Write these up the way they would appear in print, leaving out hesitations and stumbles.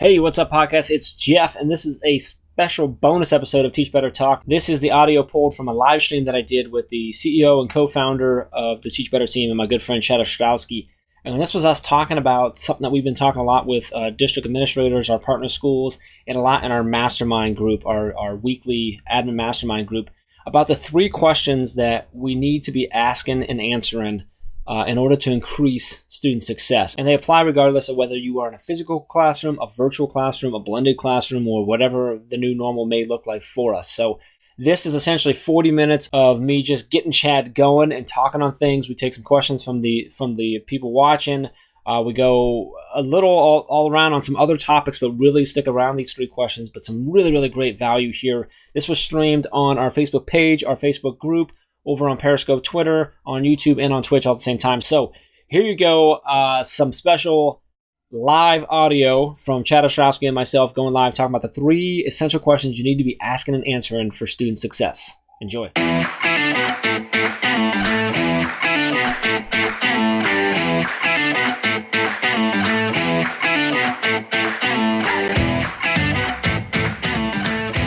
Hey, what's up, podcast? It's Jeff, and this is a special bonus episode of Teach Better Talk. This is the audio pulled from a live stream that I did with the CEO and co-founder of the Teach Better team and my good friend Chad Ostrowski. And this was us talking about something that we've been talking a lot with district administrators, our partner schools, and a lot in our mastermind group, our weekly admin mastermind group, about the three questions that we need to be asking and answering in order to increase student success. And they apply regardless of whether you are in a physical classroom, a virtual classroom, a blended classroom, or whatever the new normal may look like for us. So this is essentially 40 minutes of me just getting Chad going and talking on things. We take some questions from the people watching. We go a little all around on some other topics, but really stick around these three questions, but some really, really great value here. This was streamed on our Facebook page, our Facebook group, over on Periscope, Twitter, on YouTube, and on Twitch all at the same time. So here you go, some special live audio from Chad Ostrowski and myself going live, talking about the three essential questions you need to be asking and answering for student success. Enjoy.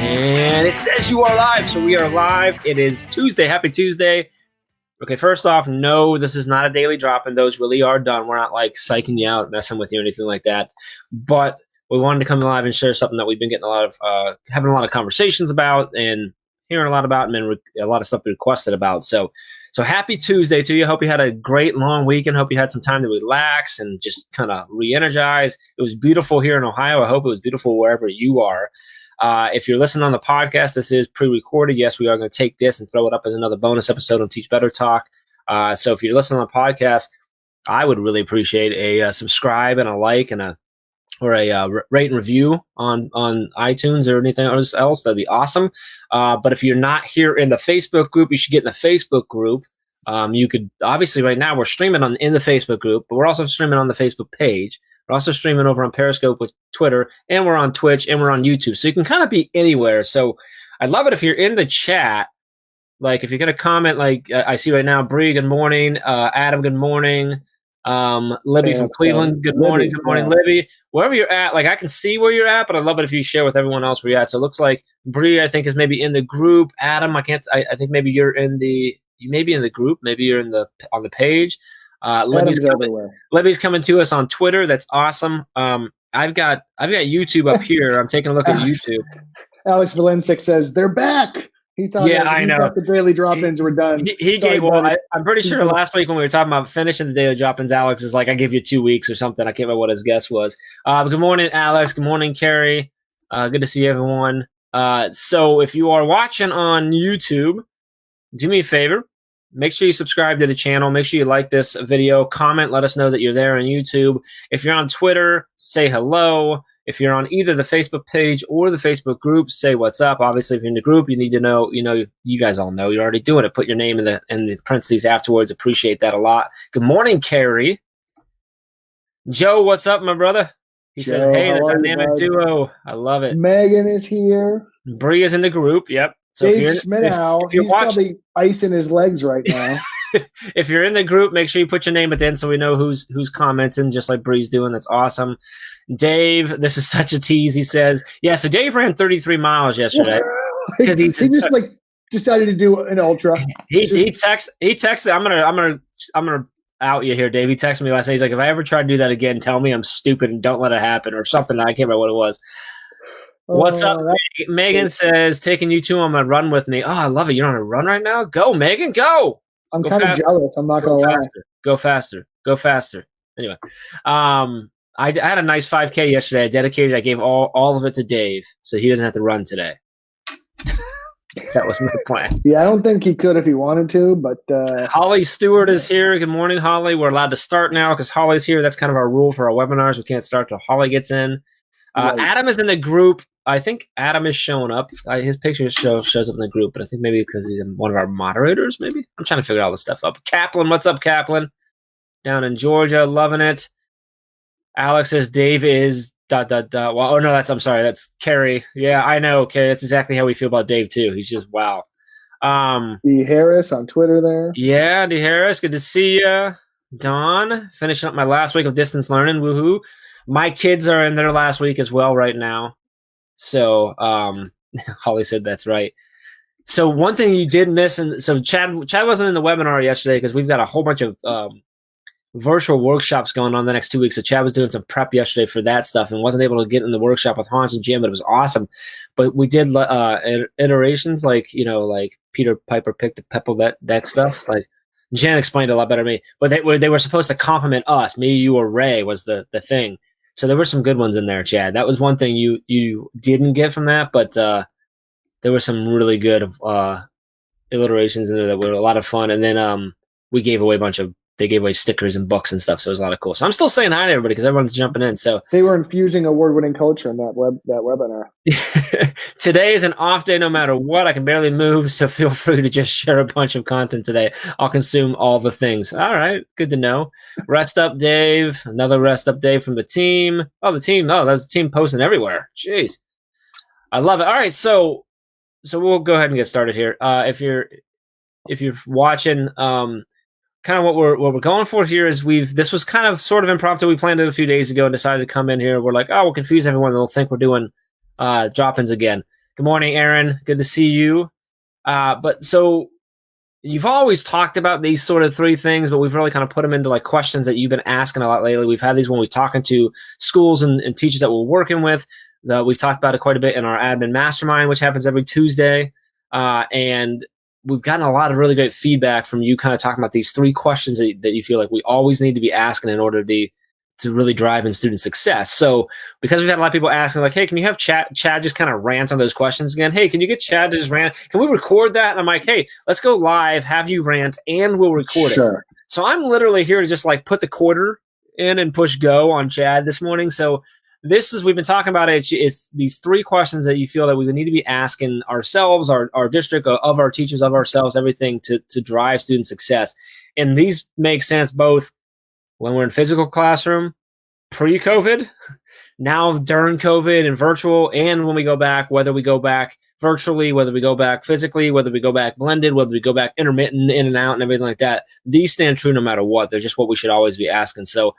And it says you are live, so we are live. It is Tuesday. Happy Tuesday. Okay, first off, no, this is not a daily drop-in. Those really are done. We're not like psyching you out, messing with you, or anything like that. But we wanted to come live and share something that we've been getting having a lot of conversations about and hearing a lot about, and then a lot of stuff requested about. So happy Tuesday to you. Hope you had a great long weekend. Hope you had some time to relax and just kind of re-energize. It was beautiful here in Ohio. I hope it was beautiful wherever you are. If you're listening on the podcast, this is pre-recorded. Yes, we are going to take this and throw it up as another bonus episode on Teach Better Talk. So if you're listening on the podcast, I would really appreciate a subscribe and a like and a rate and review on iTunes or anything else. That'd be awesome. But if you're not here in the Facebook group, you should get in the Facebook group. You could obviously right now we're streaming in the Facebook group, but we're also streaming on the Facebook page. We're also streaming over on Periscope with Twitter, and we're on Twitch, and we're on YouTube. So you can kind of be anywhere. So I'd love it if you're in the chat. Like if you're going to comment, like I see right now, Bree, good morning. Adam, good morning. Libby from Cleveland, good morning. Good morning, Libby. Wherever you're at, like I can see where you're at, but I'd love it if you share with everyone else where you're at. So it looks like Bree, I think, is maybe in the group. Adam, I think maybe you may be in the group. Maybe you're on the page. Libby's coming to us on Twitter. That's awesome. I've got YouTube up here. I'm taking a look at YouTube. Alex Valensik says they're back. He thought the daily drop-ins were done. I'm pretty sure last week when we were talking about finishing the daily drop-ins, Alex is like, I give you 2 weeks or something. I can't remember what his guess was. Good morning, Alex. Good morning, Carrie. Good to see everyone. So if you are watching on YouTube, do me a favor. Make sure you subscribe to the channel. Make sure you like this video. Comment. Let us know that you're there on YouTube. If you're on Twitter, say hello. If you're on either the Facebook page or the Facebook group, say what's up. Obviously, if you're in the group, you need to know, you guys all know you're already doing it. Put your name in the parentheses afterwards. Appreciate that a lot. Good morning, Carrie. Joe, what's up, my brother? He says, hey, the dynamic duo. I love it. Megan is here. Bree is in the group. Yep. So Dave Schmidt, he's probably icing his legs right now. If you're in the group, make sure you put your name at the end so we know who's commenting, just like Bree's doing. That's awesome. Dave, this is such a tease. He says, yeah, so Dave ran 33 miles yesterday. he just decided to do an ultra. He texted. I'm gonna out you here, Dave. He texted me last night. He's like, if I ever try to do that again, tell me I'm stupid and don't let it happen or something. I can't remember what it was. What's up? Megan says, taking you two on my run with me. Oh, I love it. You're on a run right now? Go, Megan, go. I'm kind of jealous. I'm not going to lie. Go faster. Anyway, I had a nice 5K yesterday. I gave all of it to Dave, so he doesn't have to run today. That was my plan. Yeah, I don't think he could if he wanted to, but Holly Stewart is here. Good morning, Holly. We're allowed to start now because Holly's here. That's kind of our rule for our webinars. We can't start till Holly gets in. Adam is in the group. I think Adam is showing up. His picture shows up in the group, but I think maybe because he's one of our moderators, maybe. I'm trying to figure all this stuff up. Kaplan, what's up, Kaplan? Down in Georgia, loving it. Alex says Dave is ... Well, oh no, that's Carrie. Yeah, I know, Carrie. That's exactly how we feel about Dave too. He's just wow. D Harris on Twitter there. Yeah, D Harris, good to see you. Dawn, finishing up my last week of distance learning. Woohoo. My kids are in their last week as well right now. So Holly said that's right. So one thing you did miss, and so Chad wasn't in the webinar yesterday because we've got a whole bunch of virtual workshops going on the next 2 weeks. So Chad was doing some prep yesterday for that stuff and wasn't able to get in the workshop with Hans and Jim, but it was awesome. But we did iterations like Peter Piper picked the pebble, that stuff. Like Jen explained it a lot better to me. But they were supposed to compliment us, me, you, or Ray was the thing. So there were some good ones in there, Chad. That was one thing you didn't get from that, but there were some really good alliterations in there that were a lot of fun. And then we gave away they gave away stickers and books and stuff, so it was a lot of cool. So I'm still saying hi to everybody because everyone's jumping in. So they were infusing award-winning culture in that webinar. Today is an off day no matter what. I can barely move, so feel free to just share a bunch of content today. I'll consume all the things. All right, good to know. Rest up, Dave. Another rest up day from the team. Oh, the team. Oh, that's the team posting everywhere. Jeez, I love it. All right, so we'll go ahead and get started here. If you're watching, kind of what we're going for here is this was kind of sort of impromptu. We planned it a few days ago and decided to come in here. We're like, oh, we'll confuse everyone. They'll think we're doing drop-ins again. Good morning, Aaron. Good to see you. But so you've always talked about these sort of three things, but we've really kind of put them into like questions that you've been asking a lot lately. We've had these when we're talking to schools and teachers that we're working with. We've talked about it quite a bit in our admin mastermind, which happens every Tuesday. And we've gotten a lot of really great feedback from you kind of talking about these three questions that you feel like we always need to be asking in order to really drive in student success. So because we've had a lot of people asking like, hey, can you have Chad just kind of rant on those questions again? Hey, can you get Chad to just rant? Can we record that? And I'm like, hey, let's go live, have you rant, and we'll record it. So I'm literally here to just like put the quarter in and push go on Chad this morning. So we've been talking about it. It's these three questions that you feel that we would need to be asking ourselves, our district, of our teachers, of ourselves, everything to drive student success. And these make sense both when we're in physical classroom, pre-COVID, now during COVID and virtual, and when we go back, whether we go back virtually, whether we go back physically, whether we go back blended, whether we go back intermittent, in and out, and everything like that. These stand true no matter what. They're just what we should always be asking. So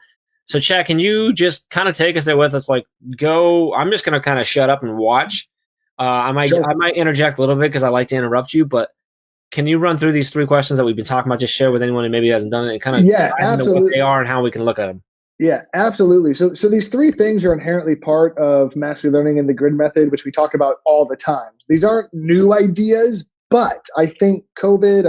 Chad, can you just kind of take us there with us? Like, I'm just going to kind of shut up and watch. I might interject a little bit because I like to interrupt you, but can you run through these three questions that we've been talking about? Just share with anyone who maybe hasn't done it and kind of absolutely. What they are and how we can look at them. Yeah, absolutely. So these three things are inherently part of mastery learning and the grid method, which we talk about all the time. These aren't new ideas, but I think COVID,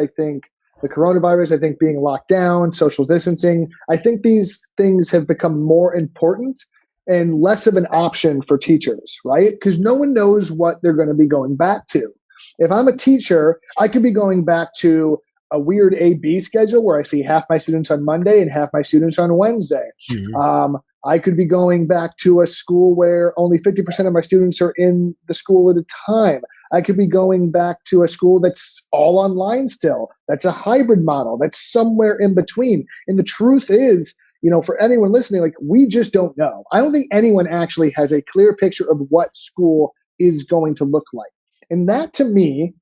the coronavirus, I think being locked down, social distancing, I think these things have become more important and less of an option for teachers, right? Because no one knows what they're going to be going back to. If I'm a teacher, I could be going back to a weird A-B schedule where I see half my students on Monday and half my students on Wednesday. Mm-hmm. I could be going back to a school where only 50% of my students are in the school at a time. I could be going back to a school that's all online still. That's a hybrid model. That's somewhere in between. And the truth is, for anyone listening, like, we just don't know. I don't think anyone actually has a clear picture of what school is going to look like. And that, to me,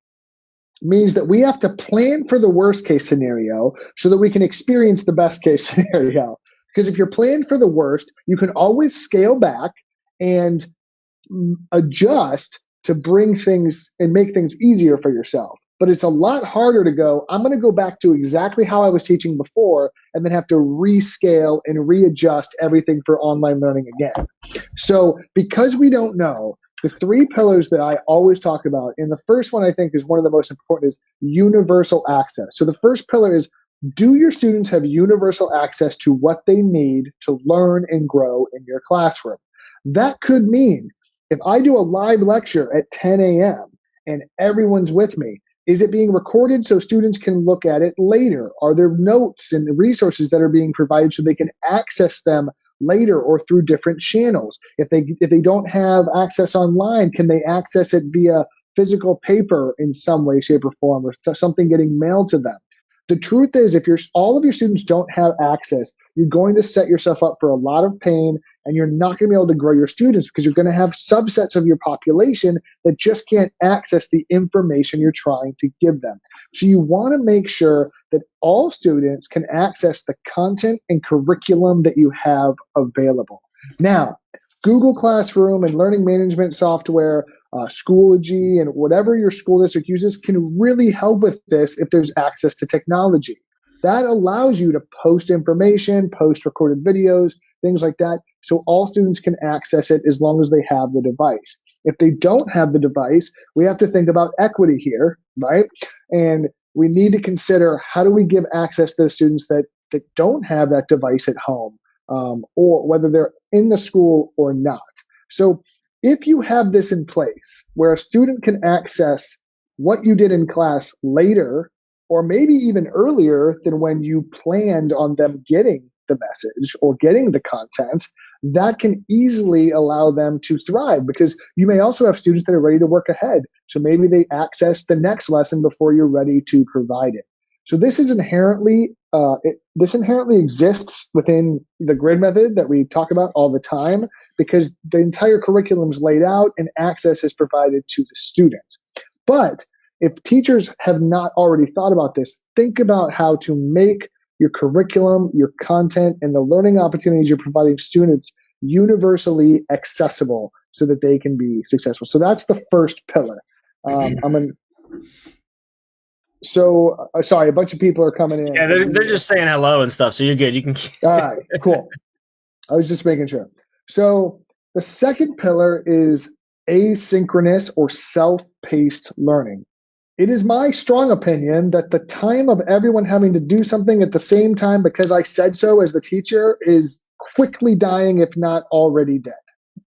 means that we have to plan for the worst case scenario so that we can experience the best case scenario. Because if you're planning for the worst, you can always scale back and adjust to bring things and make things easier for yourself. But it's a lot harder to go, I'm going to go back to exactly how I was teaching before and then have to rescale and readjust everything for online learning again. So because we don't know, the three pillars that I always talk about, and the first one I think is one of the most important, is universal access. So the first pillar is, do your students have universal access to what they need to learn and grow in your classroom? That could mean if I do a live lecture at 10 a.m. and everyone's with me, is it being recorded so students can look at it later? Are there notes and resources that are being provided so they can access them later or through different channels? If they don't have access online, can they access it via physical paper in some way, shape, or form, or something getting mailed to them? The truth is, if all of your students don't have access, you're going to set yourself up for a lot of pain, and you're not going to be able to grow your students because you're going to have subsets of your population that just can't access the information you're trying to give them. So you want to make sure that all students can access the content and curriculum that you have available. Now, Google Classroom and learning management software, Schoology, and whatever your school district uses can really help with this if there's access to technology. That allows you to post information, post recorded videos, things like that, so all students can access it as long as they have the device. If they don't have the device, we have to think about equity here, right? And we need to consider, how do we give access to the students that don't have that device at home, or whether they're in the school or not. So if you have this in place where a student can access what you did in class later, or maybe even earlier than when you planned on them getting the message or getting the content, that can easily allow them to thrive, because you may also have students that are ready to work ahead. So maybe they access the next lesson before you're ready to provide it. So this is inherently exists within the grid method that we talk about all the time, because the entire curriculum is laid out and access is provided to the students. But if teachers have not already thought about this, think about how to make your curriculum, your content, and the learning opportunities you're providing students universally accessible so that they can be successful. So that's the first pillar. Sorry, a bunch of people are coming in. Yeah, they're just saying hello and stuff, so you're good. You can. All right, cool. I was just making sure. So the second pillar is asynchronous or self-paced learning. It is my strong opinion that the time of everyone having to do something at the same time because I said so as the teacher is quickly dying, if not already dead.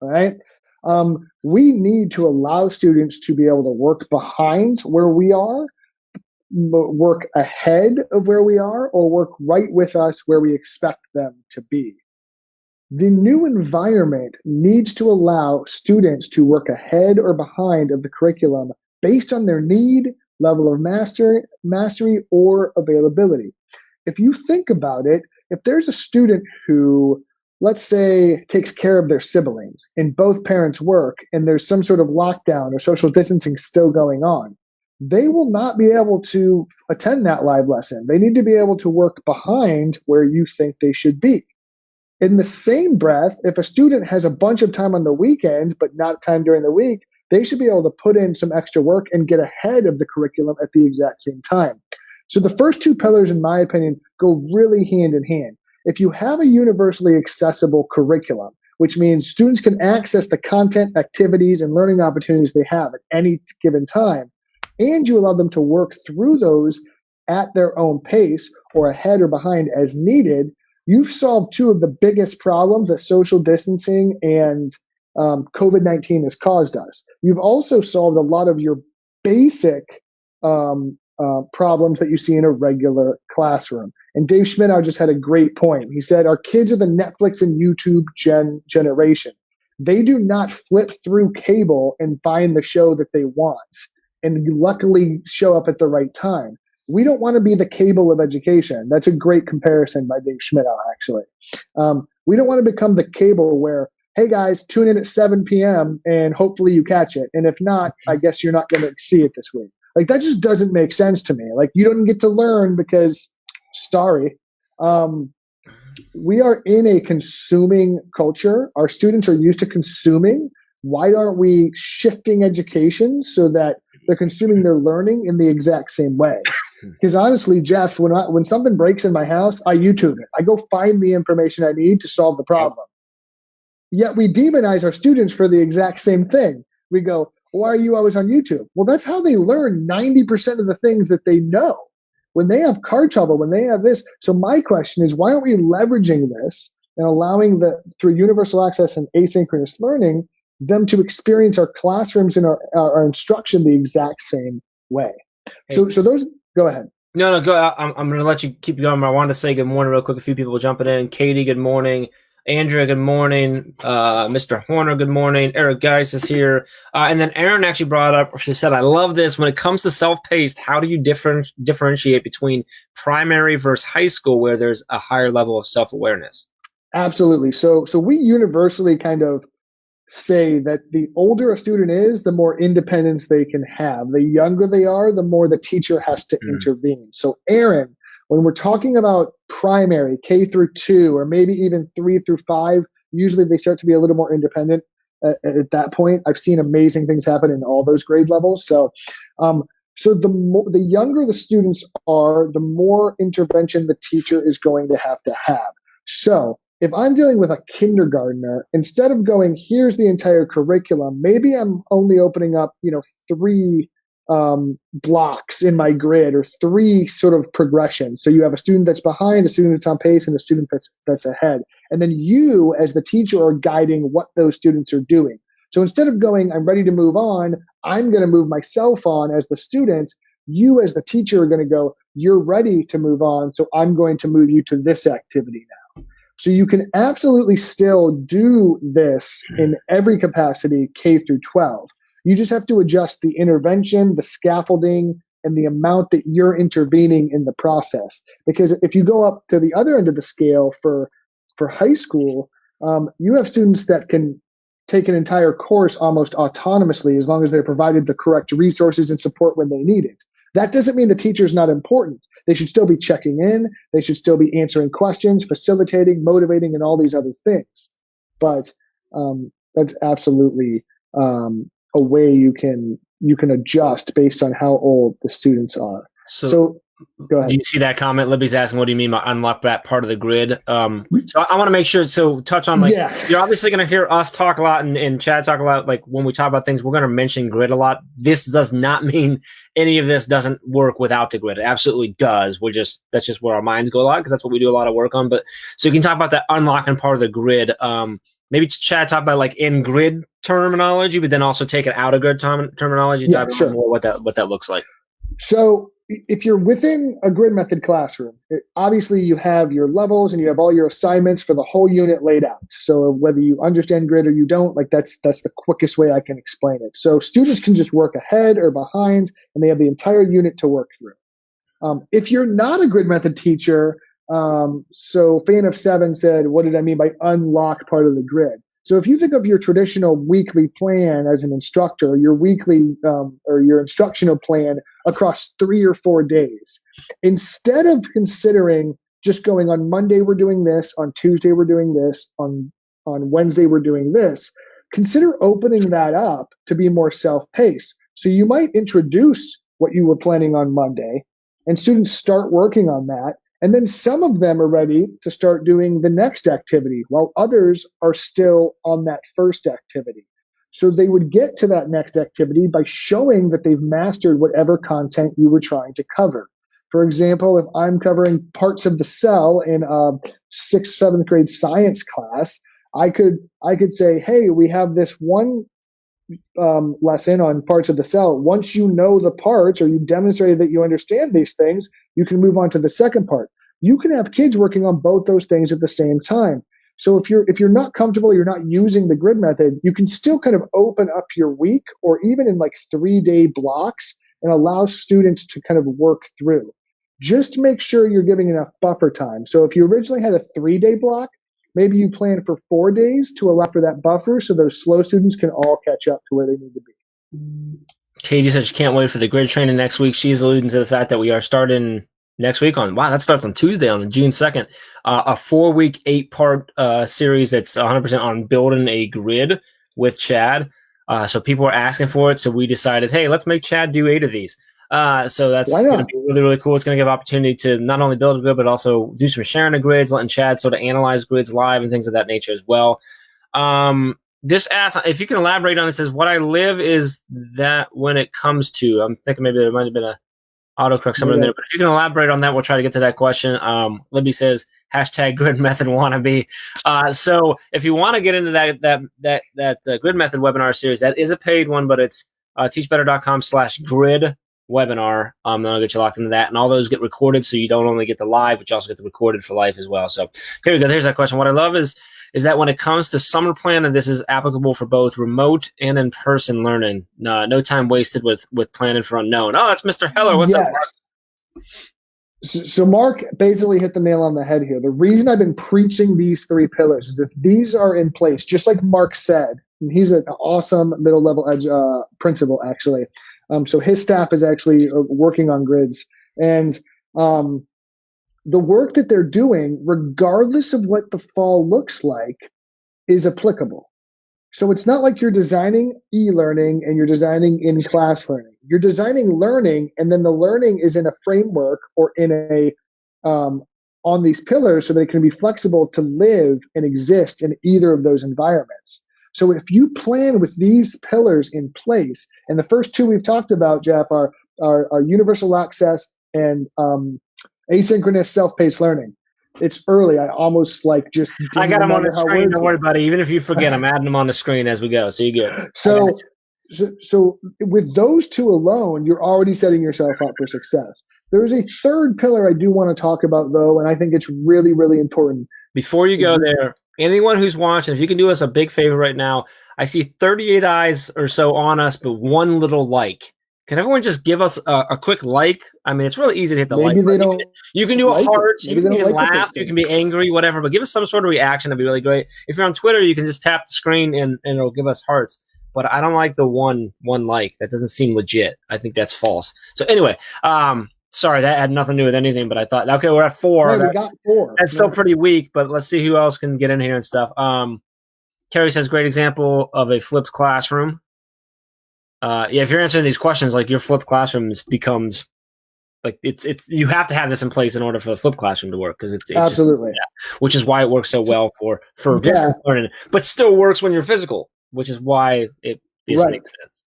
All right. We need to allow students to be able to work behind where we are, work ahead of where we are, or work right with us where we expect them to be. The new environment needs to allow students to work ahead or behind of the curriculum based on their need, level of mastery, or availability. If you think about it, if there's a student who, let's say, takes care of their siblings and both parents work and there's some sort of lockdown or social distancing still going on, they will not be able to attend that live lesson. They need to be able to work behind where you think they should be. In the same breath, if a student has a bunch of time on the weekends but not time during the week, they should be able to put in some extra work and get ahead of the curriculum at the exact same time. So the first two pillars, in my opinion, go really hand in hand. If you have a universally accessible curriculum, which means students can access the content, activities, and learning opportunities they have at any given time, and you allow them to work through those at their own pace or ahead or behind as needed, you've solved two of the biggest problems that social distancing and COVID-19 has caused us. You've also solved a lot of your basic problems that you see in a regular classroom. And Dave Schmidt just had a great point. He said, our kids are the Netflix and YouTube generation. They do not flip through cable and find the show that they want and luckily show up at the right time. We don't want to be the cable of education. That's a great comparison by Dave Schmidt, actually. We don't want to become the cable where, hey guys, tune in at 7 p.m. and hopefully you catch it. And if not, I guess you're not going to see it this week. Like, that just doesn't make sense to me. Like, you don't get to learn because, sorry. We are in a consuming culture. Our students are used to consuming. Why aren't we shifting education so that they're consuming their learning in the exact same way? Because honestly, Jeff, when something breaks in my house, I YouTube it. I go find the information I need to solve the problem. Yet we demonize our students for the exact same thing. We go, why are you always on YouTube? Well, that's how they learn 90% of the things that they know. When they have car trouble, when they have this. So my question is, why aren't we leveraging this and allowing through universal access and asynchronous learning, them to experience our classrooms and our instruction the exact same way? Hey. So those, go ahead. No, go. I'm going to let you keep going. I wanted to say good morning real quick. A few people jumping in. Katie, good morning. Andrea, good morning. Mr. Horner, good morning. Eric Geis is here. And then Aaron actually brought up, she said, I love this. When it comes to self-paced, how do you differentiate between primary versus high school where there's a higher level of self-awareness? Absolutely. So we universally kind of say that the older a student is, the more independence they can have. The younger they are, the more the teacher has to intervene. So Aaron, when we're talking about primary, K through 2, or maybe even 3 through 5, usually they start to be a little more independent at that point. I've seen amazing things happen in all those grade levels. So the younger the students are, the more intervention the teacher is going to have. So if I'm dealing with a kindergartner, instead of going, here's the entire curriculum, maybe I'm only opening up, 3 blocks in my grid, or 3 sort of progressions. So you have a student that's behind, a student that's on pace, and a student that's ahead. And then you, as the teacher, are guiding what those students are doing. So instead of going, I'm ready to move on, I'm going to move myself on as the student. You, as the teacher, are going to go, you're ready to move on, so I'm going to move you to this activity now. So you can absolutely still do this in every capacity, K through 12. You just have to adjust the intervention, the scaffolding, and the amount that you're intervening in the process. Because if you go up to the other end of the scale for high school, you have students that can take an entire course almost autonomously, as long as they're provided the correct resources and support when they need it. That doesn't mean the teacher's not important. They should still be checking in. They should still be answering questions, facilitating, motivating, and all these other things. But that's absolutely a way you can adjust based on how old the students are. So go ahead. Do you see that comment? Libby's asking, what do you mean by unlock that part of the grid? So I want to make sure, touch on, you're obviously going to hear us talk a lot and Chad talk a lot. Like when we talk about things, we're going to mention grid a lot. This does not mean any of this doesn't work without the grid. It absolutely does. That's just where our minds go a lot, because that's what we do a lot of work on. But so you can talk about that unlocking part of the grid. Maybe Chad talk about like in grid terminology, but then also take it out of grid terminology. Yeah, sure. More what that looks like. So if you're within a grid method classroom, obviously you have your levels and you have all your assignments for the whole unit laid out. So whether you understand grid or you don't, that's the quickest way I can explain it. So students can just work ahead or behind, and they have the entire unit to work through. If you're not a grid method teacher, so Fan of 7 said, what did I mean by unlock part of the grid? So if you think of your traditional weekly plan as an instructor, your weekly or your instructional plan across 3 or 4 days, instead of considering just going on Monday we're doing this, on Tuesday we're doing this, on Wednesday we're doing this, consider opening that up to be more self-paced. So you might introduce what you were planning on Monday, and students start working on that. And then some of them are ready to start doing the next activity, while others are still on that first activity. So they would get to that next activity by showing that they've mastered whatever content you were trying to cover. For example, if I'm covering parts of the cell in a 6th, 7th grade science class, I could say, hey, we have this one lesson on parts of the cell. Once you know the parts, or you demonstrated that you understand these things, you can move on to the second part. You can have kids working on both those things at the same time. So if you're not comfortable, you're not using the grid method, you can still kind of open up your week, or even in like 3-day blocks, and allow students to kind of work through. Just make sure you're giving enough buffer time. So if you originally had a 3-day block, maybe you plan for 4 days to allow for that buffer, so those slow students can all catch up to where they need to be. Katie says she can't wait for the grid training next week. She's alluding to the fact that we are starting next week that starts on Tuesday, on June 2nd, a 4-week, 8-part series that's 100% on building a grid with Chad. So people are asking for it. So we decided, hey, let's make Chad do 8 of these. So that's going to be really, really cool. It's going to give opportunity to not only build a grid, but also do some sharing of grids, letting Chad sort of analyze grids live and things of that nature as well. This asks, if you can elaborate on it, says, what I live is that when it comes to, I'm thinking maybe there might have been a autocorrect somewhere in there, but if you can elaborate on that, we'll try to get to that question. Libby says, #grid method wannabe. So if you want to get into that grid method webinar series, that is a paid one, but it's teachbetter.com/grid webinar. Then I'll get you locked into that, and all those get recorded, so you don't only get the live, but you also get the recorded for life as well. So here we go. There's that question. What I love is that when it comes to summer plan, and this is applicable for both remote and in-person learning, no time wasted with planning for unknown. Oh, that's Mr. Heller. What's up, Mark? So Mark basically hit the nail on the head here. The reason I've been preaching these 3 pillars is if these are in place, just like Mark said, and he's an awesome middle-level principal, actually. So his staff is actually working on grids. And the work that they're doing, regardless of what the fall looks like, is applicable. So it's not like you're designing e-learning and you're designing in-class learning. You're designing learning, and then the learning is in a framework or in a on these pillars so that it can be flexible to live and exist in either of those environments. So if you plan with these pillars in place, and the first two we've talked about, Jeff, are universal access and asynchronous self-paced learning. It's early. I almost just I got them on the screen. Don't worry about it. Even if you forget, I'm adding them on the screen as we go. So you're good. So with those two alone, you're already setting yourself up for success. There's a third pillar I do want to talk about, though, and I think it's really, really important. Before you go there, anyone who's watching, if you can do us a big favor right now, I see 38 eyes or so on us, but one little like. Can everyone just give us a quick like? I mean, it's really easy to hit the like button. You can do a heart, you can laugh, you can be angry, whatever, but give us some sort of reaction. That'd be really great. If you're on Twitter, you can just tap the screen and it'll give us hearts. But I don't like the one like. That doesn't seem legit. I think that's false. So anyway, sorry, that had nothing to do with anything, but I thought, okay, we're at 4. Yeah, we got 4. That's still pretty weak, but let's see who else can get in here and stuff. Carrie says, great example of a flipped classroom. If you're answering these questions, your flipped classrooms becomes it's you have to have this in place in order for the flipped classroom to work, because it's absolutely just, which is why it works so well for distance learning, but still works when you're physical, which is why it makes sense.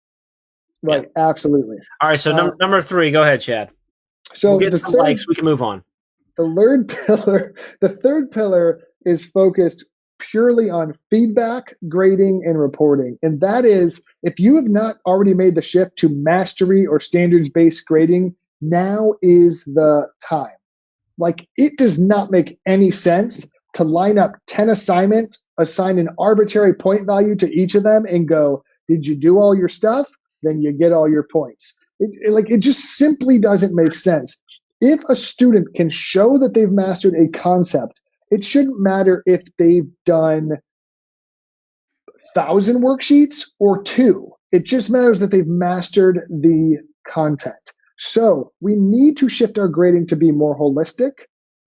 Right, yeah. Absolutely. All right, so number 3, go ahead, Chad. So we'll get some likes, we can move on. The third pillar is focused purely on feedback, grading, and reporting. And that is, if you have not already made the shift to mastery or standards-based grading, now is the time. It does not make any sense to line up 10 assignments, assign an arbitrary point value to each of them, and go, did you do all your stuff? Then you get all your points. It just simply doesn't make sense. If a student can show that they've mastered a concept, it shouldn't matter if they've done 1,000 worksheets or 2. It just matters that they've mastered the content. So we need to shift our grading to be more holistic,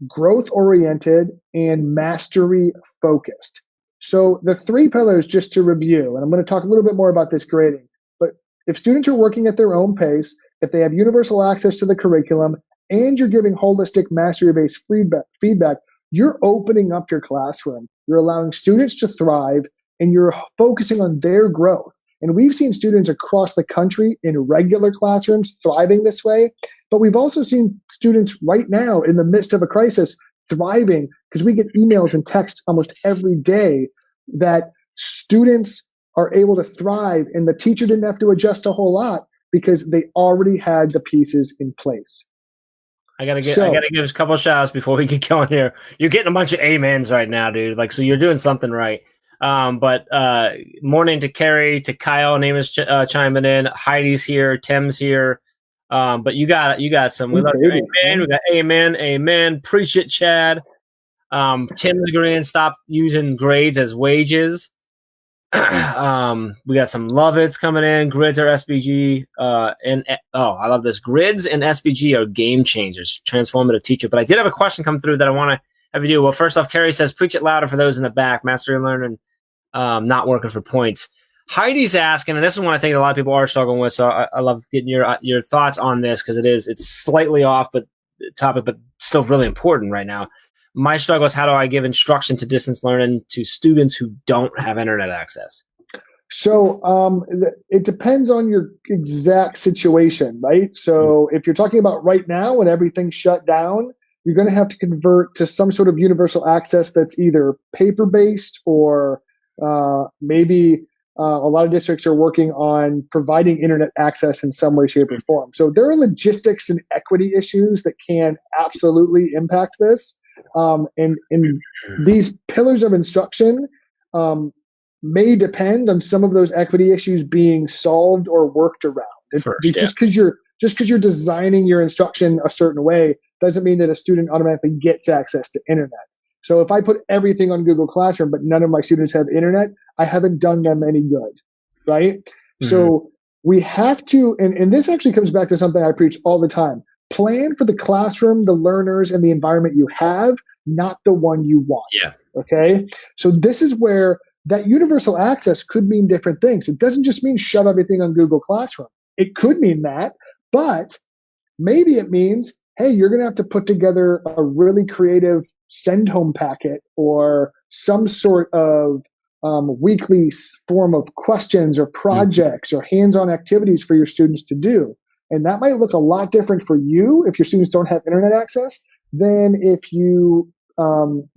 growth-oriented, and mastery-focused. So the 3 pillars, just to review, and I'm going to talk a little bit more about this grading, but if students are working at their own pace, if they have universal access to the curriculum, and you're giving holistic mastery-based feedback, you're opening up your classroom. You're allowing students to thrive, and you're focusing on their growth. And we've seen students across the country in regular classrooms thriving this way, but we've also seen students right now in the midst of a crisis thriving, because we get emails and texts almost every day that students are able to thrive, and the teacher didn't have to adjust a whole lot because they already had the pieces in place. I gotta give us a couple of shout outs before we get going here. You're getting a bunch of amens right now, dude. So you're doing something right. But morning to Carrie, to Kyle, name is chiming in. Heidi's here, Tim's here. But you got some. We love your amen. We got amen. Preach it, Chad. Tim's agreeing. Stop using grades as wages. We got some love it's coming in. Grids are SBG, and I love this. Grids and SBG are game changers, transformative teacher. But I did have a question come through that I want to have you do. Well, first off, Carrie says, preach it louder for those in the back. Mastery and learning, not working for points. Heidi's asking, and this is one I think a lot of people are struggling with. So I love getting your thoughts on this, because it's slightly off, but topic, but still really important right now. My struggle is, how do I give instruction to distance learning to students who don't have internet access? So it depends on your exact situation, right? So if you're talking about right now when everything's shut down, you're going to have to convert to some sort of universal access that's either paper-based or maybe a lot of districts are working on providing internet access in some way, shape, or form. So there are logistics and equity issues that can absolutely impact this. And these pillars of instruction may depend on some of those equity issues being solved or worked around. Just because you're designing your instruction a certain way doesn't mean that a student automatically gets access to internet. So if I put everything on Google Classroom, but none of my students have internet, I haven't done them any good, right? Mm-hmm. So we have to, and this actually comes back to something I preach all the time. Plan for the classroom, the learners, and the environment you have, not the one you want. Yeah. Okay? So this is where that universal access could mean different things. It doesn't just mean shove everything on Google Classroom. It could mean that, but maybe it means, hey, you're going to have to put together a really creative send home packet or some sort of weekly form of questions or projects or hands-on activities for your students to do. And that might look a lot different for you if your students don't have internet access than if you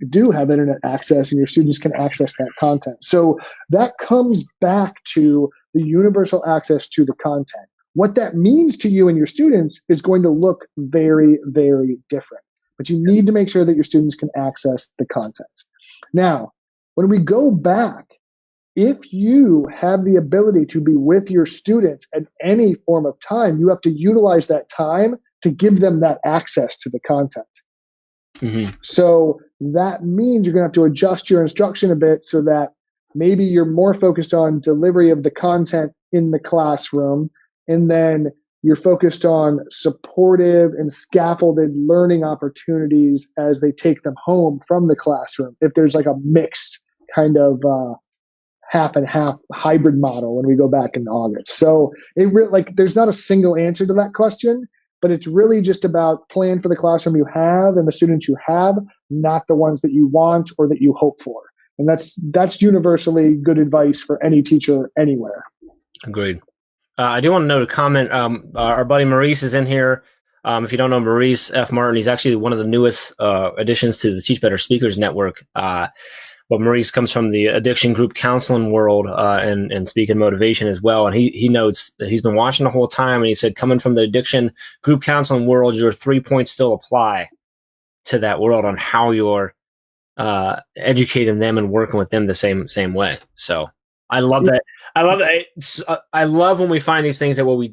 do have internet access and your students can access that content. So that comes back to the universal access to the content. What that means to you and your students is going to look very, very different. But you need to make sure that your students can access the content. Now, when we go back, if you have the ability to be with your students at any form of time, you have to utilize that time to give them that access to the content. Mm-hmm. So that means you're going to have to adjust your instruction a bit so that maybe you're more focused on delivery of the content in the classroom, and then you're focused on supportive and scaffolded learning opportunities as they take them home from the classroom. If there's like a mixed kind of half and half hybrid model when we go back in August. So there's not a single answer to that question, but it's really just about plan for the classroom you have and the students you have, not the ones that you want or that you hope for. And that's universally good advice for any teacher anywhere. Agreed. I do want to note a comment. Our buddy Maurice is in here. If you don't know Maurice F. Martin, he's actually one of the newest additions to the Teach Better Speakers Network. But Maurice comes from the addiction group counseling world and speaking motivation as well. And he notes that he's been watching the whole time. And he said, coming from the addiction group counseling world, your 3 points still apply to that world on how you're educating them and working with them the same way. So I love that. I love that. I love when we find these things that what we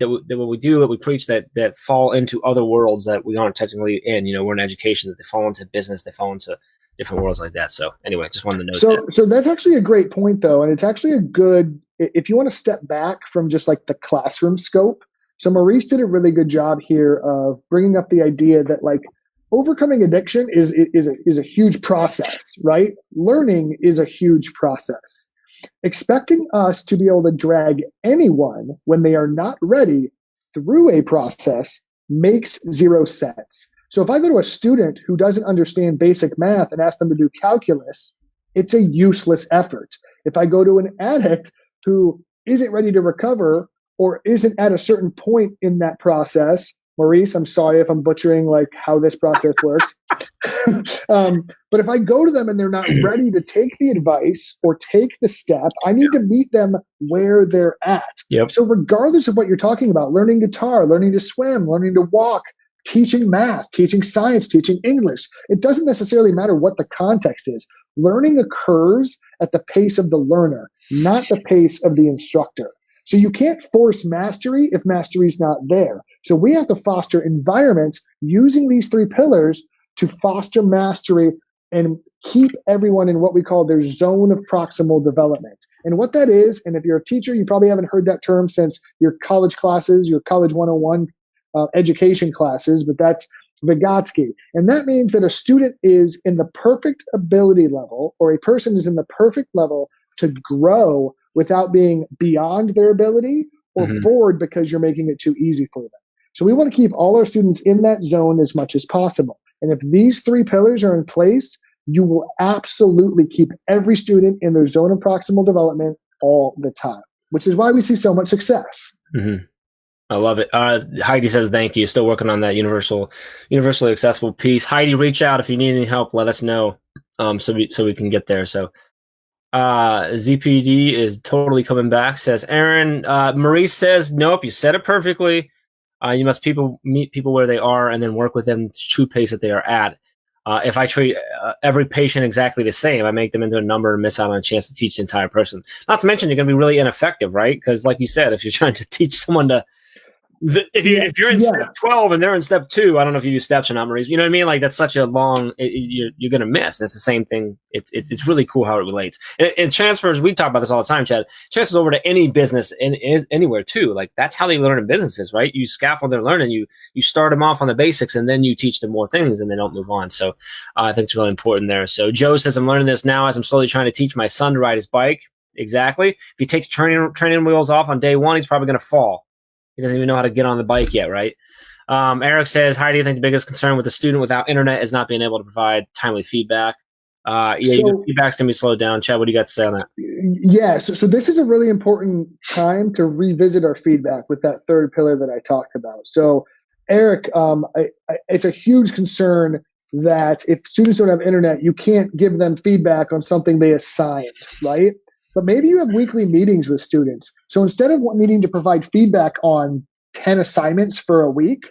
preach that fall into other worlds that we aren't technically in. We're in education, that they fall into business, they fall into different worlds like that. So anyway, just wanted to note that. So that's actually a great point, though, and it's actually a good, if you want to step back from just like the classroom scope. So Maurice did a really good job here of bringing up the idea that like overcoming addiction is a huge process, right? Learning is a huge process. Expecting us to be able to drag anyone when they are not ready through a process makes zero sense. So if I go to a student who doesn't understand basic math and ask them to do calculus, it's a useless effort. If I go to an addict who isn't ready to recover or isn't at a certain point in that process, Maurice, I'm sorry if I'm butchering like how this process works. But if I go to them and they're not ready to take the advice or take the step, I need to meet them where they're at. Yep. So regardless of what you're talking about, learning guitar, learning to swim, learning to walk, teaching math, teaching science, teaching English, it doesn't necessarily matter what the context is. Learning occurs at the pace of the learner, not the pace of the instructor. So you can't force mastery if mastery is not there. So we have to foster environments using these 3 pillars to foster mastery and keep everyone in what we call their zone of proximal development. And what that is, and if you're a teacher, you probably haven't heard that term since your college classes, your college 101 education classes, but that's Vygotsky. And that means that a student is in the perfect ability level, or a person is in the perfect level to grow without being beyond their ability or bored because you're making it too easy for them. So we want to keep all our students in that zone as much as possible. And if these 3 pillars are in place, you will absolutely keep every student in their zone of proximal development all the time, which is why we see so much success. Mm-hmm. I love it. Heidi says, thank you. Still working on that universally accessible piece. Heidi, reach out if you need any help. Let us know so we can get there. So ZPD is totally coming back, says Aaron. Maurice says, nope, you said it perfectly. You must meet people where they are and then work with them to true pace that they are at. If I treat every patient exactly the same, I make them into a number and miss out on a chance to teach the entire person. Not to mention, you're going to be really ineffective, right? Because like you said, if you're trying to teach someone to If you're in step 12 and they're in step 2, I don't know if you use steps or not, Maurice. You know what I mean? Like that's such a long. You're going to miss. And it's the same thing. It's really cool how it relates. And transfers. We talk about this all the time, Chad. Transfers over to any business anywhere too. Like that's how they learn in businesses, right? You scaffold their learning. You start them off on the basics, and then you teach them more things, and they don't move on. So I think it's really important there. So Joe says, I'm learning this now as I'm slowly trying to teach my son to ride his bike. Exactly. If he takes training wheels off on day 1, he's probably going to fall. He doesn't even know how to get on the bike yet, right? Eric says, how do you think the biggest concern with the student without internet is not being able to provide timely feedback? Feedback's going to be slowed down. Chad, what do you got to say on that? Yeah, so this is a really important time to revisit our feedback with that third pillar that I talked about. So, Eric, it's a huge concern that if students don't have internet, you can't give them feedback on something they assigned, right? But maybe you have weekly meetings with students. So instead of needing to provide feedback on 10 assignments for a week,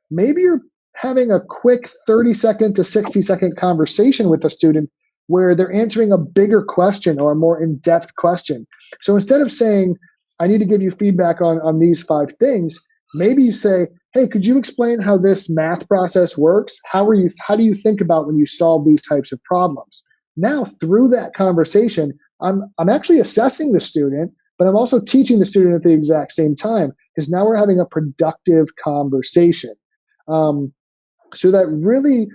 maybe you're having a quick 30-second to 60-second conversation with a student where they're answering a bigger question or a more in-depth question. So instead of saying, I need to give you feedback on these 5 things, maybe you say, hey, could you explain how this math process works? How do you think about when you solve these types of problems? Now, through that conversation, I'm actually assessing the student, but I'm also teaching the student at the exact same time because now we're having a productive conversation. So that really,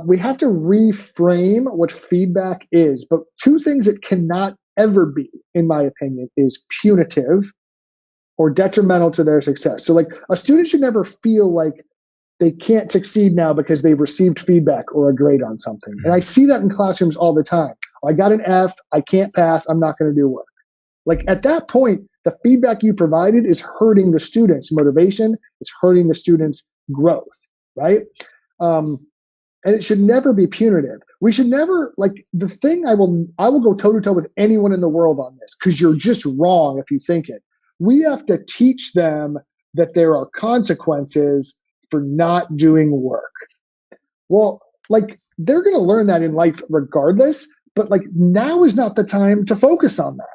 we have to reframe what feedback is. But 2 things it cannot ever be, in my opinion, is punitive or detrimental to their success. So like a student should never feel like they can't succeed now because they've received feedback or a grade on something. And I see that in classrooms all the time. I got an F, I can't pass, I'm not going to do work. Like at that point, the feedback you provided is hurting the student's motivation, it's hurting the student's growth, right? And it should never be punitive. We should never, like the thing I will go toe to toe with anyone in the world on this because you're just wrong if you think it. We have to teach them that there are consequences for not doing work. Well, like they're going to learn that in life regardless, but like now is not the time to focus on that.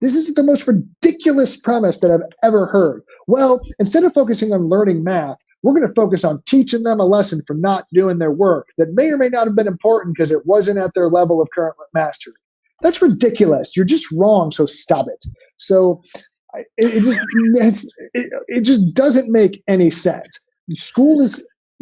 This is the most ridiculous premise that I've ever heard. Well, instead of focusing on learning math, we're going to focus on teaching them a lesson for not doing their work that may or may not have been important because it wasn't at their level of current mastery. That's ridiculous. You're just wrong, so stop it. So it just doesn't make any sense. School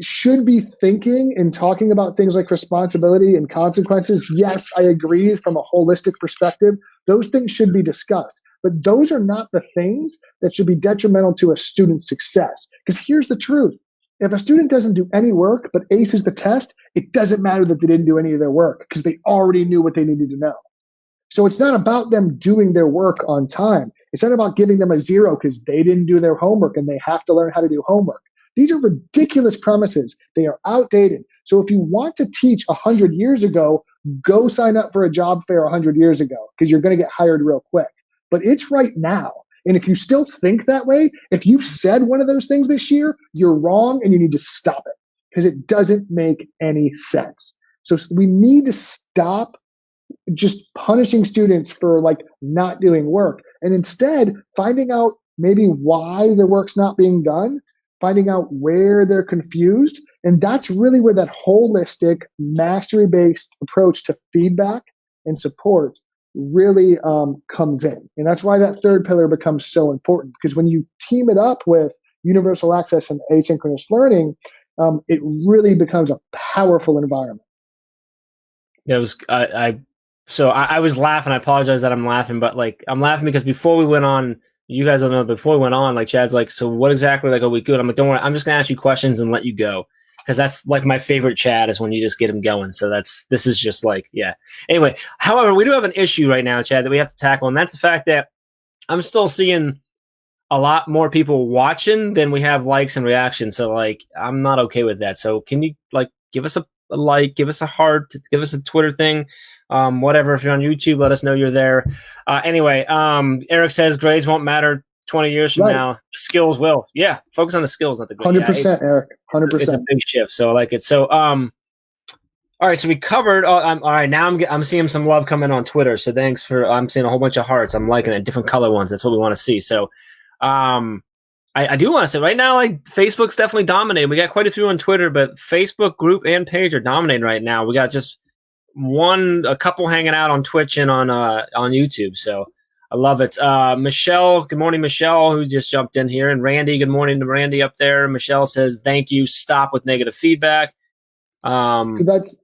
should be thinking and talking about things like responsibility and consequences. Yes, I agree from a holistic perspective. Those things should be discussed. But those are not the things that should be detrimental to a student's success. Because here's the truth. If a student doesn't do any work but aces the test, it doesn't matter that they didn't do any of their work because they already knew what they needed to know. So it's not about them doing their work on time. It's not about giving them a 0 because they didn't do their homework and they have to learn how to do homework. These are ridiculous premises. They are outdated. So if you want to teach 100 years ago, go sign up for a job fair 100 years ago because you're going to get hired real quick. But it's right now. And if you still think that way, if you've said one of those things this year, you're wrong and you need to stop it because it doesn't make any sense. So we need to stop just punishing students for like not doing work and instead finding out maybe why the work's not being done, finding out where they're confused. And that's really where that holistic mastery-based approach to feedback and support really comes in. And that's why that third pillar becomes so important because when you team it up with universal access and asynchronous learning, it really becomes a powerful environment. That was, I was laughing. I apologize that I'm laughing, but like I'm laughing because before we went on, you guys don't know, before we went on, like Chad's like, so what exactly like are we good? I'm like, don't worry, I'm just gonna ask you questions and let you go. Because that's like my favorite Chad is when you just get him going. So this is just like, yeah. Anyway, however, we do have an issue right now, Chad, that we have to tackle, and that's the fact that I'm still seeing a lot more people watching than we have likes and reactions. So like, I'm not okay with that. So can you like give us a like, give us a heart, give us a Twitter thing, whatever. If you're on YouTube, let us know you're there. Anyway, Eric says grades won't matter 20 years from now. Skills will. Yeah, focus on the skills, not the grades. 100%, Eric. 100%. It's a big shift. So I like it. So all right, so we covered. All right, now I'm seeing some love coming on Twitter. So thanks for. I'm seeing a whole bunch of hearts. I'm liking it, different color ones. That's what we want to see. So, I do want to say right now, like Facebook's definitely dominating. We got quite a few on Twitter, but Facebook group and page are dominating right now. We got just a couple hanging out on Twitch and on YouTube. So I love it. Michelle, good morning, Michelle, who just jumped in here, and Randy, good morning to Randy up there. Michelle says, "Thank you. Stop with negative feedback." So that's.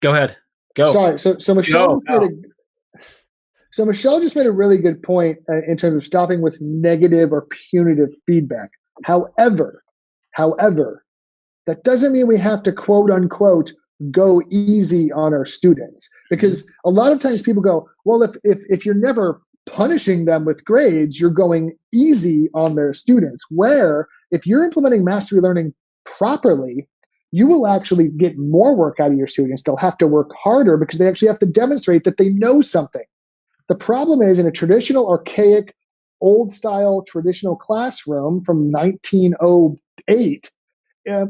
Go ahead. Go. Sorry. So Michelle So Michelle just made a really good point in terms of stopping with negative or punitive feedback. However, that doesn't mean we have to quote unquote go easy on our students, because a lot of times people go, well, if you're never punishing them with grades, you're going easy on their students. Where if you're implementing mastery learning properly, you will actually get more work out of your students. They'll have to work harder because they actually have to demonstrate that they know something. The problem is, in a traditional, archaic, old-style traditional classroom from 1908,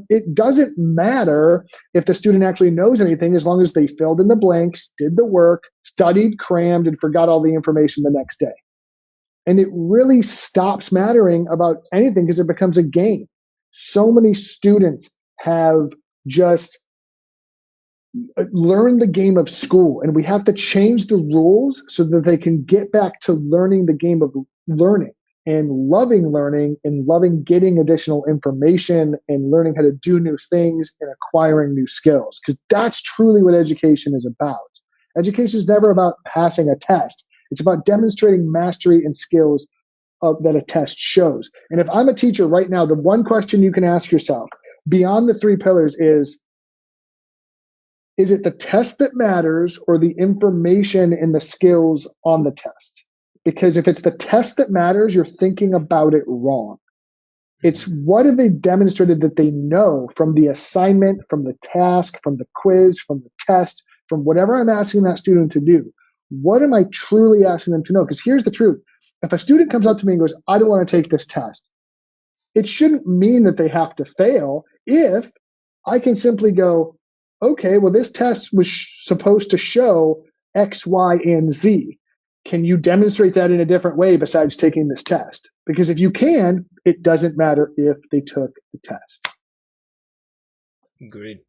it doesn't matter if the student actually knows anything as long as they filled in the blanks, did the work, studied, crammed, and forgot all the information the next day. And it really stops mattering about anything because it becomes a game. So many students have just learn the game of school, and we have to change the rules so that they can get back to learning the game of learning and loving getting additional information and learning how to do new things and acquiring new skills, because that's truly what education is about. Education is never about passing a test. It's about demonstrating mastery and skills that a test shows. And if I'm a teacher right now, the one question you can ask yourself beyond the 3 pillars is it the test that matters or the information and the skills on the test? Because if it's the test that matters, you're thinking about it wrong. It's what have they demonstrated that they know from the assignment, from the task, from the quiz, from the test, from whatever I'm asking that student to do. What am I truly asking them to know? Because here's the truth. If a student comes up to me and goes, I don't want to take this test, it shouldn't mean that they have to fail if I can simply go, okay, well, this test was supposed to show X, Y, and Z. Can you demonstrate that in a different way besides taking this test? Because if you can, it doesn't matter if they took the test. Agreed.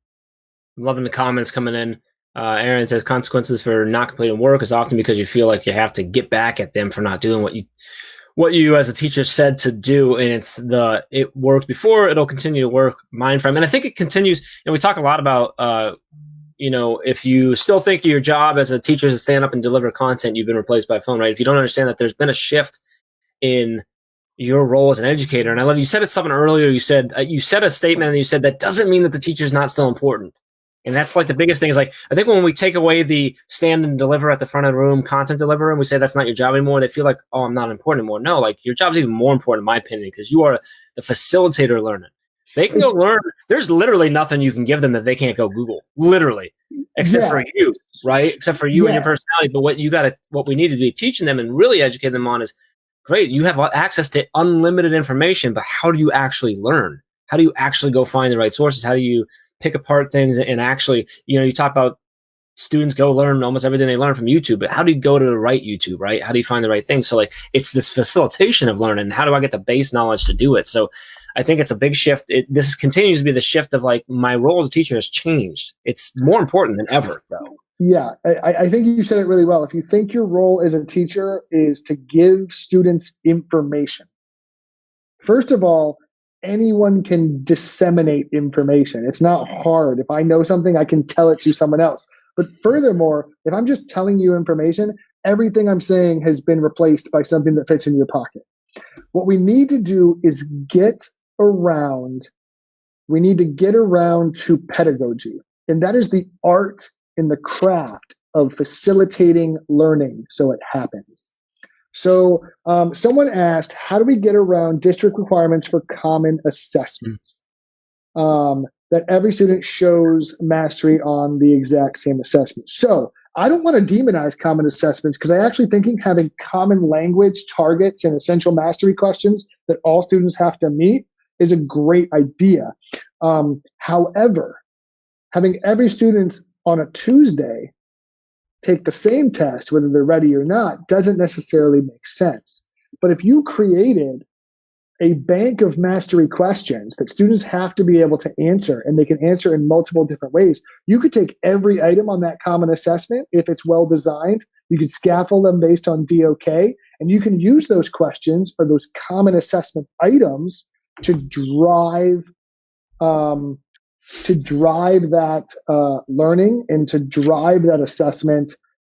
I'm loving the comments coming in. Aaron says consequences for not completing work is often because you feel like you have to get back at them for not doing what you as a teacher said to do, and it worked before, it'll continue to work mind frame. And I think it continues, and we talk a lot about if you still think your job as a teacher is to stand up and deliver content, you've been replaced by a phone, right? If you don't understand that there's been a shift in your role as an educator. And I love you said it something earlier. You said a statement and you said that doesn't mean that the teacher's not still important. And that's like the biggest thing is like, I think when we take away the stand and deliver at the front of the room, content deliver, and we say that's not your job anymore, they feel like, oh, I'm not important anymore. No, like your job's even more important in my opinion, because you are the facilitator learning. They can go learn. There's literally nothing you can give them that they can't go Google, literally, except for you, right? Except for you and your personality. But what we need to be teaching them and really educating them on is, great, you have access to unlimited information, but how do you actually learn? How do you actually go find the right sources? How do you pick apart things and actually, you talk about students go learn almost everything they learn from YouTube, but how do you go to the right YouTube, right? How do you find the right thing? So like, it's this facilitation of learning. How do I get the base knowledge to do it? So I think it's a big shift. This continues to be the shift of like, my role as a teacher has changed. It's more important than ever, though. Yeah, I think you said it really well. If you think your role as a teacher is to give students information, first of all, anyone can disseminate information. It's not hard. If I know something, I can tell it to someone else. But furthermore, if I'm just telling you information, everything I'm saying has been replaced by something that fits in your pocket. What we need to do is get around to pedagogy. And that is the art and the craft of facilitating learning so it happens. So someone asked, how do we get around district requirements for common assessments? That every student shows mastery on the exact same assessment. So I don't want to demonize common assessments, because I actually think having common language targets and essential mastery questions that all students have to meet is a great idea. However, having every student on a Tuesday take the same test, whether they're ready or not, doesn't necessarily make sense. But if you created a bank of mastery questions that students have to be able to answer, and they can answer in multiple different ways. You could take every item on that common assessment, if it's well designed, you could scaffold them based on DOK, and you can use those questions or those common assessment items to drive that learning and to drive that assessment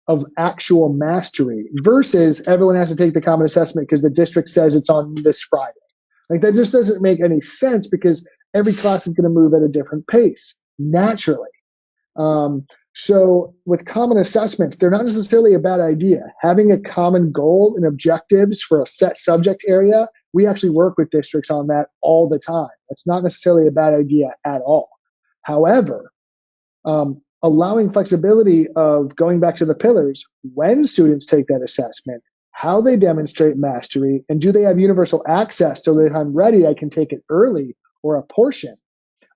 of actual mastery, versus everyone has to take the common assessment because the district says it's on this Friday. Like, that just doesn't make any sense, because every class is going to move at a different pace naturally. So with common assessments, they're not necessarily a bad idea. Having a common goal and objectives for a set subject area, we actually work with districts on that all the time. It's not necessarily a bad idea at all. However, allowing flexibility of going back to the pillars, when students take that assessment, how they demonstrate mastery, and do they have universal access so that if I'm ready, I can take it early or a portion.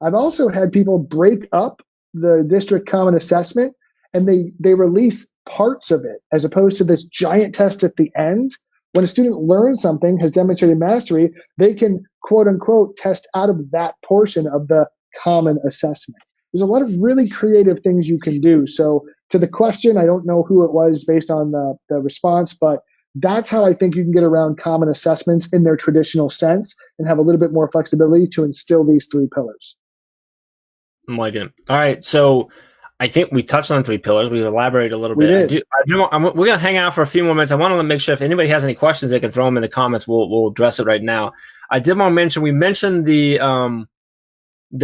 I've also had people break up the district common assessment, and they release parts of it as opposed to this giant test at the end. When a student learns something, has demonstrated mastery, they can quote unquote test out of that portion of the common assessment. There's a lot of really creative things you can do. So to the question, I don't know who it was based on the response, but that's how I think you can get around common assessments in their traditional sense and have a little bit more flexibility to instill these three pillars. I'm liking it. All right. So I think we touched on three pillars. We've elaborated a little bit. We're going to hang out for a few more minutes. I want to make sure if anybody has any questions, they can throw them in the comments. We'll address it right now. I did want to mention, we mentioned the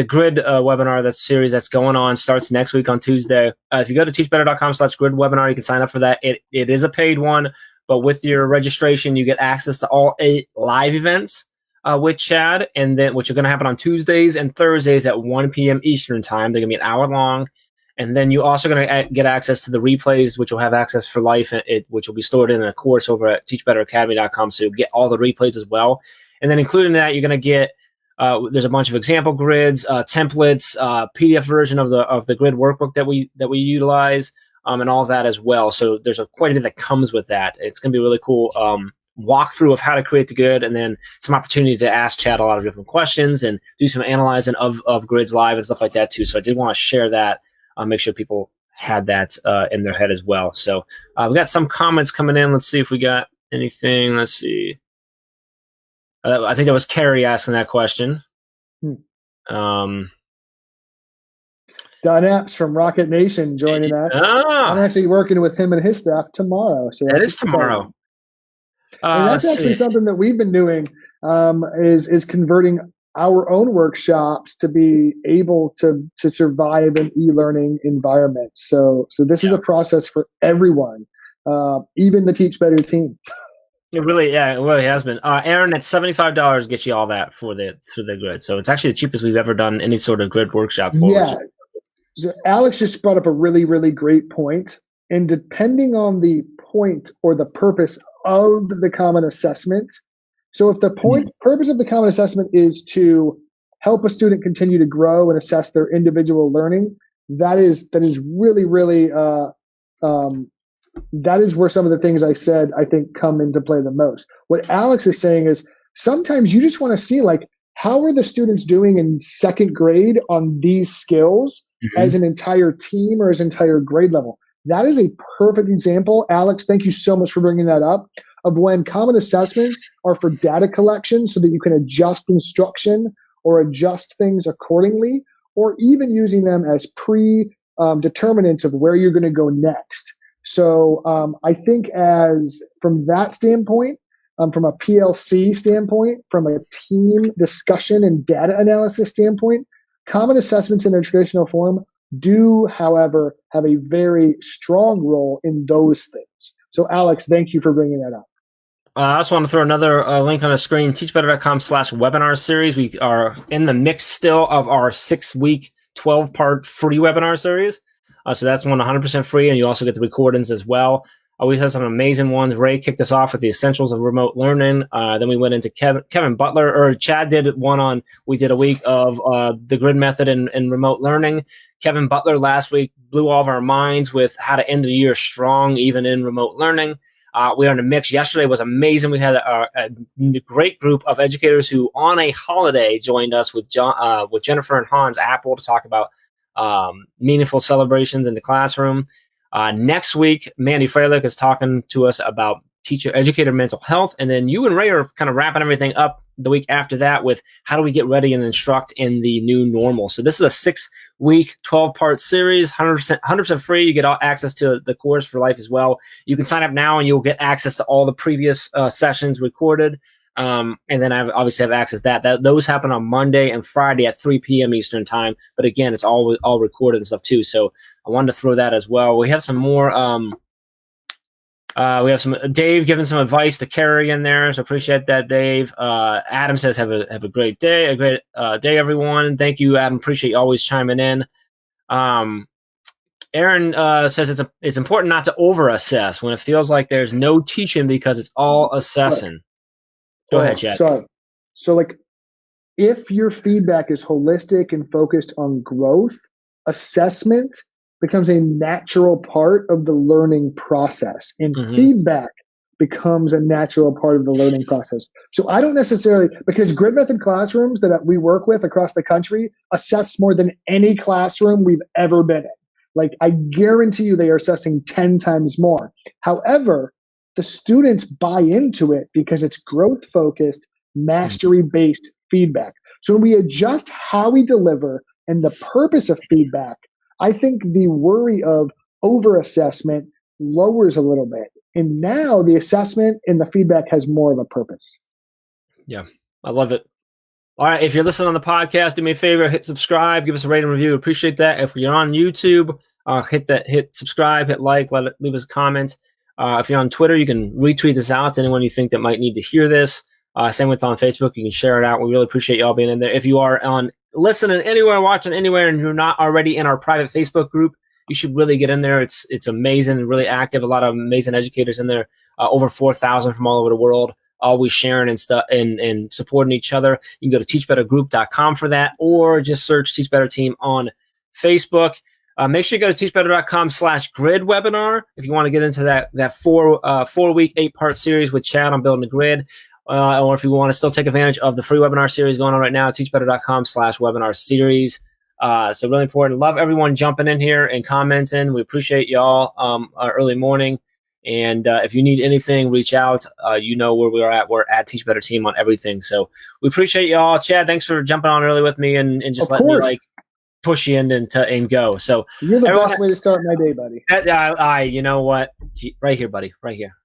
grid webinar, that series that's going on, starts next week on Tuesday. If you go to teachbetter.com/grid webinar, you can sign up for that. It is a paid one, but with your registration, you get access to all 8 live events with Chad, and then which are going to happen on Tuesdays and Thursdays at 1 p.m. Eastern time. They're going to be an hour long. And then you're also going to get access to the replays, which will have access for life, which will be stored in a course over at teachbetteracademy.com. So you'll get all the replays as well. And then including that, you're going to get there's a bunch of example grids, templates, PDF version of the grid workbook that we utilize, and all of that as well. So there's quite a bit that comes with that. It's going to be a really cool walkthrough of how to create the grid, and then some opportunity to ask Chad a lot of different questions and do some analyzing of grids live and stuff like that too. So I did want to share that. Make sure people had that in their head as well. So we got some comments coming in. Let's see if we got anything. Let's see. I think that was Carrie asking that question. Don Epps from Rocket Nation joining us. I'm actually working with him and his staff tomorrow. So that is tomorrow. And that's actually something that we've been doing, is converting our own workshops to be able to survive an e-learning environment. So this is a process for everyone, even the Teach Better team. It really has been. Aaron, at $75 gets you all that for the grid. So it's actually the cheapest we've ever done any sort of grid workshop for. Yeah. So Alex just brought up a really, really great point. And depending on the point or the purpose of the common assessment, so if the purpose of the common assessment is to help a student continue to grow and assess their individual learning, that is really, really that is where some of the things I said, I think, come into play the most. What Alex is saying is sometimes you just want to see, like, how are the students doing in second grade on these skills as an entire team or as an entire grade level. That is a perfect example. Alex, thank you so much for bringing that up, of when common assessments are for data collection so that you can adjust instruction or adjust things accordingly, or even using them as determinants of where you're going to go next. So I think from that standpoint, from a PLC standpoint, from a team discussion and data analysis standpoint, common assessments in their traditional form do, however, have a very strong role in those things. So Alex, thank you for bringing that up. I also want to throw another link on the screen, teachbetter.com/webinar series. We are in the mix still of our 6-week, 12-part free webinar series. So that's 100% free, and you also get the recordings as well. We had some amazing ones. Ray kicked us off with the essentials of remote learning. Then we went into Kevin Butler, or Chad did we did a week of the grid method and remote learning. Kevin Butler last week blew all of our minds with how to end the year strong, even in remote learning. We are in a mix. Yesterday was amazing. We had a great group of educators who, on a holiday, joined us with Jennifer and Hans Apple to talk about meaningful celebrations in the classroom. Next week, Mandy Freilich is talking to us about educator mental health. And then you and Ray are kind of wrapping everything up the week after that with how do we get ready and instruct in the new normal. So this is a 6-week, 12-part series, 100% free. You get all access to the course for life as well. You can sign up now and you'll get access to all the previous sessions recorded. And then I obviously have access to that. Those happen on Monday and Friday at 3 p.m. Eastern time. But again, it's all recorded and stuff too. So I wanted to throw that as well. We have some more. We have some Dave giving some advice to Carrie in there, so appreciate that, Dave. Adam says have a great day, day, everyone. Thank you, Adam. Appreciate you always chiming in. Aaron says it's important not to over-assess when it feels like there's no teaching because it's all assessing. Go ahead, Chad. So like, if your feedback is holistic and focused on growth, assessment becomes a natural part of the learning process, and feedback becomes a natural part of the learning process. So I don't necessarily, because grid method classrooms that we work with across the country assess more than any classroom we've ever been in. Like, I guarantee you they are assessing 10 times more. However, the students buy into it because it's growth focused, mastery based feedback. So when we adjust how we deliver and the purpose of feedback, I think the worry of over-assessment lowers a little bit. And now the assessment and the feedback has more of a purpose. Yeah, I love it. All right, if you're listening on the podcast, do me a favor, hit subscribe, give us a rating and review. Appreciate that. If you're on YouTube, hit subscribe, hit like, leave us a comment. If you're on Twitter, you can retweet this out to anyone you think that might need to hear this. Same with on Facebook, you can share it out. We really appreciate y'all being in there. If you are on listening anywhere, watching anywhere, and you're not already in our private Facebook group, you should really get in there. It's amazing and really active. A lot of amazing educators in there, over 4,000 from all over the world, always sharing and stuff and supporting each other. You can go to teachbettergroup.com for that, or just search Teach Better Team on Facebook. Make sure you go to teachbetter.com/grid webinar if you want to get into that 4-week, 8-part series with Chad on building a grid. Or if you want to still take advantage of the free webinar series going on right now, teachbetter.com/webinar series. So really important. Love everyone jumping in here and commenting. We appreciate y'all early morning. And if you need anything, reach out. You know where we are at. We're at Teach Better Team on everything. So we appreciate y'all. Chad, thanks for jumping on early with me and just letting me push you in and go. So you're the best way to start my day, buddy. You know what? Right here, buddy. Right here.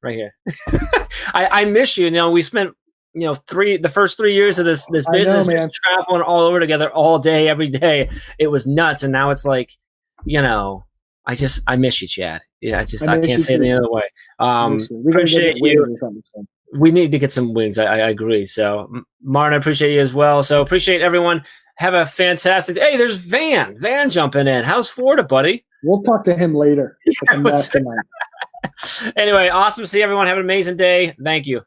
I miss you. You know, we spent the first 3 years of this business traveling all over together all day, every day. It was nuts, and now it's like, I miss you, Chad. Yeah, I can't say it any other way. Appreciate you. We need to get some wings. I agree. So, Martin, I appreciate you as well. So, appreciate everyone. Have a fantastic day. Hey, there's Van jumping in. How's Florida, buddy? We'll talk to him later. Anyway, awesome to see everyone. Have an amazing day. Thank you.